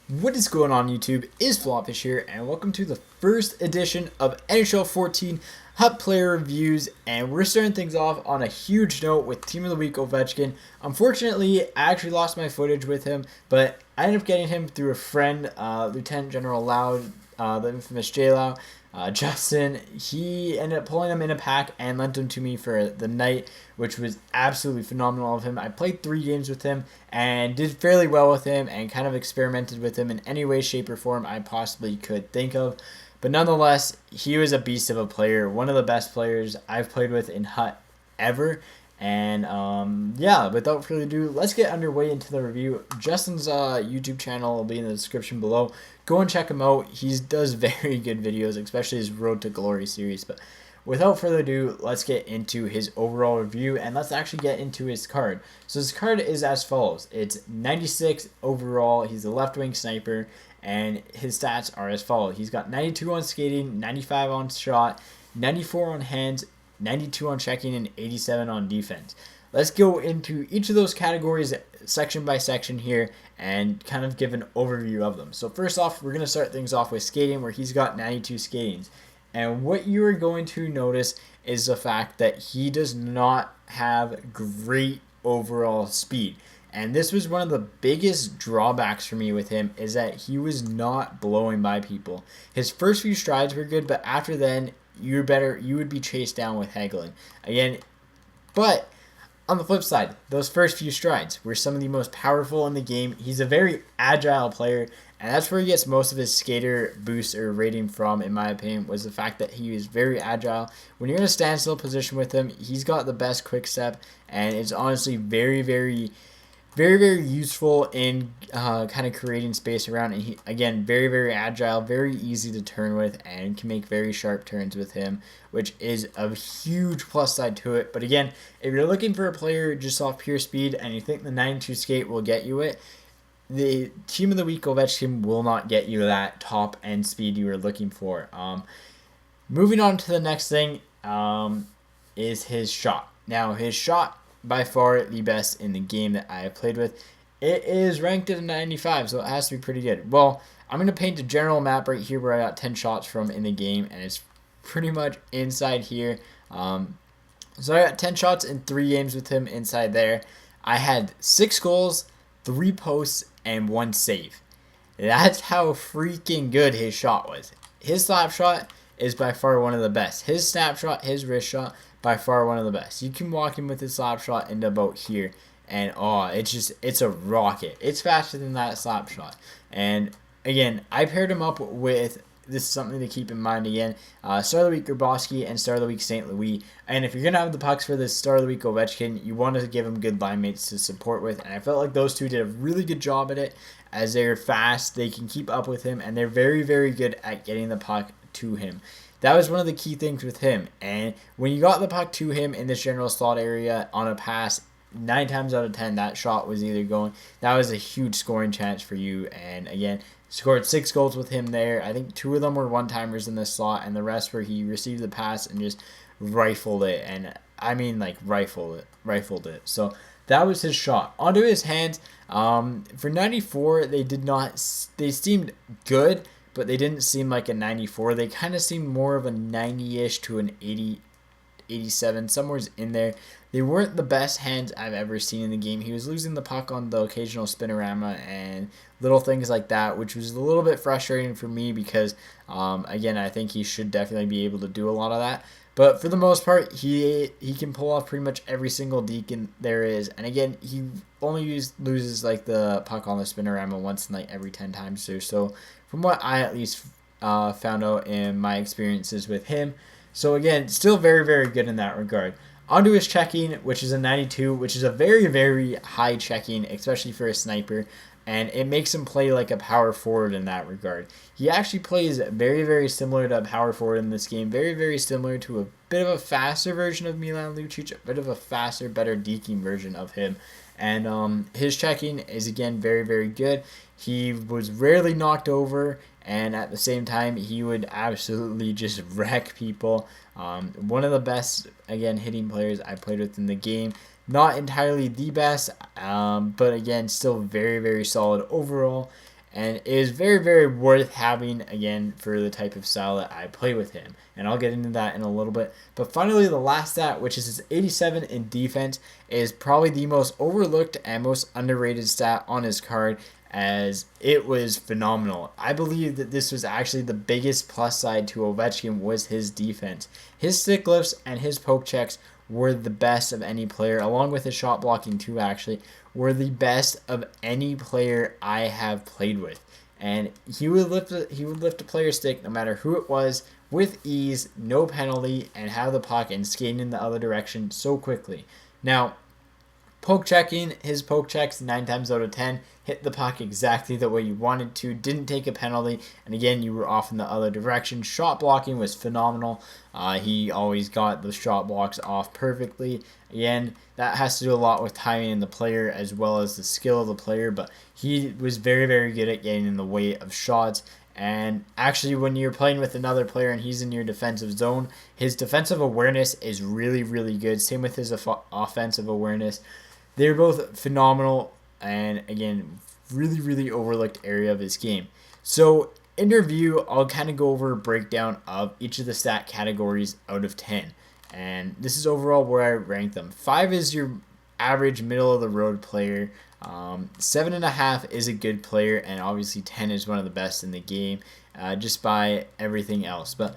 What is going on YouTube? Is FlopFish here, and welcome to the first edition of NHL 14 Hot Player Reviews, and we're starting things off on a huge note with Team of the Week Ovechkin. Unfortunately, I actually lost my footage with him, but I ended up getting him through a friend, Lieutenant General Loud, the infamous J-Low. Justin, he ended up pulling him in a pack and lent him to me for the night, which was absolutely phenomenal of him. I played 3 games with him and did fairly well with him and kind of experimented with him in any way, shape, or form I possibly could think of. But nonetheless, he was a beast of a player, one of the best players I've played with in Hut ever. And yeah, without further ado, let's get underway into the review. Justin's YouTube channel will be in the description below. Go and check him out. He does very good videos, especially his Road to Glory series. But without further ado, let's get into his overall review, and let's actually get into his card. So his card is as follows. It's 96 overall. He's a left wing sniper, and his stats are as follows. He's got 92 on skating, 95 on shot, 94 on hands, 92 on checking, and 87 on defense. Let's go into each of those categories section by section here and kind of give an overview of them. So first off, we're going to start things off with skating, where he's got 92 skatings. And what you are going to notice is the fact that he does not have great overall speed. And this was one of the biggest drawbacks for me with him, is that he was not blowing by people. His first few strides were good, but after then, you would be chased down with haggling. Again, but on the flip side, those first few strides were some of the most powerful in the game. He's a very agile player, and that's where he gets most of his skater boost or rating from, in my opinion, was the fact that he is very agile. When you're in a standstill position with him, he's got the best quick step, and it's honestly very, very useful in kind of creating space around. And he, again, very, very agile, very easy to turn with, and can make very sharp turns with him, which is a huge plus side to it. But again, if you're looking for a player just off pure speed and you think the 92 skate will get you it, the Team of the Week Ovechkin will not get you that top end speed you were looking for. Moving on to the next thing is his shot. Now, his shot, by far the best in the game that I have played with. It is ranked at a 95, so it has to be pretty good. Well, I'm going to paint a general map right here where I got 10 shots from in the game, and it's pretty much inside here. So I got 10 shots in 3 games with him inside there. I had 6 goals, 3 posts, and 1 save. That's how freaking good his shot was. His slap shot is by far one of the best. His snapshot, his wrist shot, by far one of the best. You can walk him with his slap shot into about here, and it's a rocket. It's faster than that slap shot. And again, I paired him up with, this is something to keep in mind again, Star of the Week Grabowski and Star of the Week St. Louis. And if you're going to have the pucks for this Star of the Week Ovechkin, you want to give him good line mates to support with. And I felt like those two did a really good job at it, as they're fast, they can keep up with him, and they're very, very good at getting the puck to him. That was one of the key things with him. And when you got the puck to him in this general slot area on a pass, 9 times out of 10, that shot was either going. That was a huge scoring chance for you. And again, scored 6 goals with him there. I think 2 of them were one-timers in this slot, and the rest were he received the pass and just rifled it. And I mean, like, rifled it. So that was his shot. Onto his hands. For 94, they seemed good, but they didn't seem like a 94. They kind of seemed more of a 90-ish to an 80, 87, somewhere in there. They weren't the best hands I've ever seen in the game. He was losing the puck on the occasional spinorama and little things like that, which was a little bit frustrating for me because, again, I think he should definitely be able to do a lot of that. But for the most part, he can pull off pretty much every single deacon there is. And again, he only loses like the puck on the spinorama once in like every 10 times or so, from what I at least found out in my experiences with him. So again, still very, very good in that regard. Onto his checking, which is a 92, which is a very, very high checking, especially for a sniper. And it makes him play like a power forward in that regard. He actually plays very, very similar to a power forward in this game. Very, very similar to a bit of a faster version of Milan Lucic, a bit of a faster, better deking version of him. And his checking is, again, very, very good. He was rarely knocked over, and at the same time, he would absolutely just wreck people. One of the best, again, hitting players I played with in the game. Not entirely the best, but again, still very, very solid overall. and it is very, very worth having, again, for the type of style that I play with him. And I'll get into that in a little bit. But finally, the last stat, which is his 87 in defense, is probably the most overlooked and most underrated stat on his card, as it was phenomenal. I believe that this was actually the biggest plus side to Ovechkin was his defense. His stick lifts and his poke checks were the best of any player, along with his shot blocking too, actually, were the best of any player I have played with. And he would lift a player's stick no matter who it was with ease, no penalty, and have the puck and skating in the other direction so quickly. Now, his poke checks 9 times out of 10 hit the puck exactly the way you wanted to, didn't take a penalty, and again, you were off in the other direction. Shot blocking was phenomenal. He always got the shot blocks off perfectly. Again, that has to do a lot with timing in the player as well as the skill of the player, but he was very, very good at getting in the way of shots. And actually, when you're playing with another player and he's in your defensive zone, his defensive awareness is really, really good. Same with his offensive awareness. They're both phenomenal, and again, really, really overlooked area of his game. So in review, I'll kind of go over a breakdown of each of the stat categories out of 10. And this is overall where I rank them. 5 is your average middle-of-the-road player. 7.5 is a good player, and obviously 10 is one of the best in the game, just by everything else. But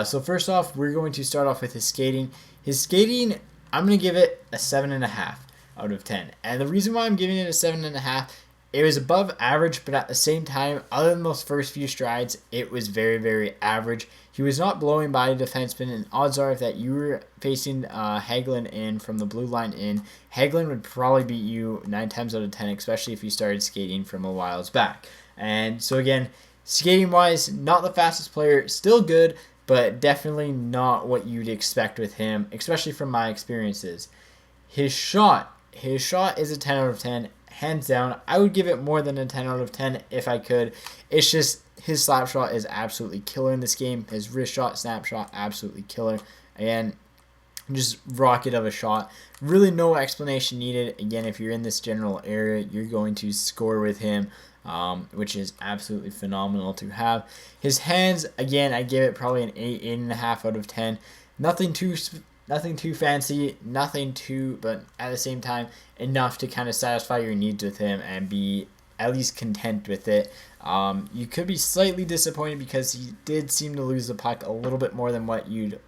so first off, we're going to start off with his skating. His skating, I'm going to give it a 7.5 out of 10. And the reason why I'm giving it a 7.5, it was above average, but at the same time, other than those first few strides, it was very, very average. He was not blowing by a defenseman, and odds are if that you were facing Hagelin in from the blue line in, Hagelin would probably beat you 9 times out of 10, especially if you started skating from a whiles back. And so again, skating-wise, not the fastest player, still good, but definitely not what you'd expect with him, especially from my experiences. His shot is a 10 out of 10, hands down. I would give it more than a 10 out of 10 if I could. It's just his slap shot is absolutely killer in this game. His wrist shot, snap shot, absolutely killer. And just rocket of a shot. Really no explanation needed. Again, if you're in this general area, you're going to score with him, which is absolutely phenomenal to have. His hands, again, I give it probably an 8, 8.5 out of 10. Nothing too fancy, but at the same time, enough to kind of satisfy your needs with him and be at least content with it. You could be slightly disappointed because he did seem to lose the puck a little bit more than what you'd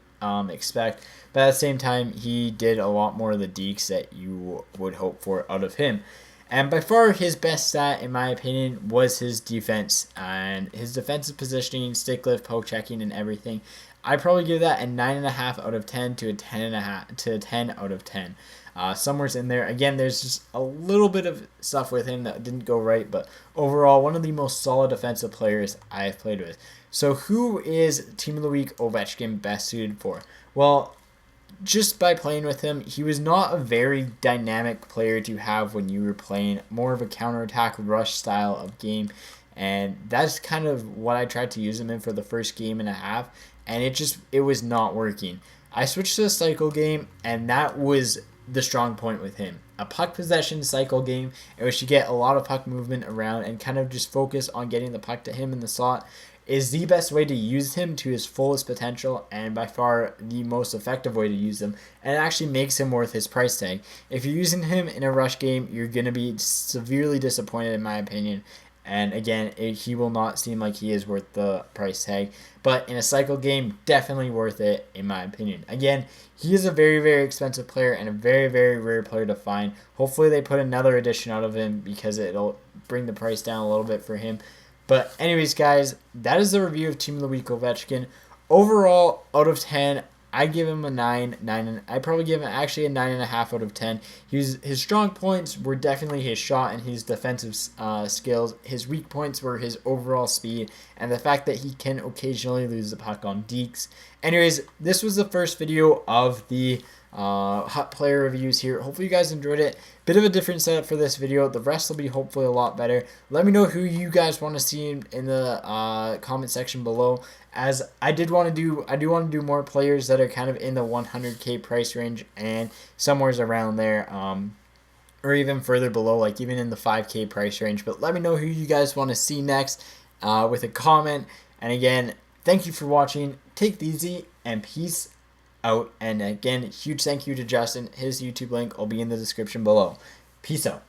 expect, but at the same time, he did a lot more of the dekes that you would hope for out of him. And by far, his best stat, in my opinion, was his defense and his defensive positioning, stick lift, poke checking, and everything. I probably give that a 9.5 out of 10 to a 10.5 to a 10 out of 10. Somewhere's in there. Again, there's just a little bit of stuff with him that didn't go right, but overall, one of the most solid defensive players I've played with. So who is Team of the Week Ovechkin best suited for? Well, just by playing with him, he was not a very dynamic player to have when you were playing more of a counterattack rush style of game, and that's kind of what I tried to use him in for the first game and a half, and it was not working. I switched to a cycle game, and that was the strong point with him. A puck possession cycle game in which you get a lot of puck movement around and kind of just focus on getting the puck to him in the slot is the best way to use him to his fullest potential, and by far the most effective way to use him, and it actually makes him worth his price tag. If you're using him in a rush game, you're going to be severely disappointed in my opinion, and again, he will not seem like he is worth the price tag, but in a cycle game, definitely worth it in my opinion. Again, he is a very, very expensive player and a very, very rare player to find. Hopefully they put another edition out of him because it'll bring the price down a little bit for him. But anyways, guys, that is the review of Team of the Week Ovechkin. Overall, out of 10, I give him a 9. I'd probably give him actually a 9.5 out of 10. His strong points were definitely his shot and his defensive skills. His weak points were his overall speed and the fact that he can occasionally lose the puck on dekes. Anyways, this was the first video of the hot player reviews here. Hopefully you guys enjoyed it. Bit of a different setup for this video. The rest will be hopefully a lot better. Let me know who you guys want to see in the comment section below, as I do want to do more players that are kind of in the 100k price range and somewhere's around there. or even further below, like even in the 5K price range. But let me know who you guys want to see next with a comment. And again, thank you for watching. Take it easy and peace out. And again, huge thank you to Justin. His YouTube link will be in the description below. Peace out.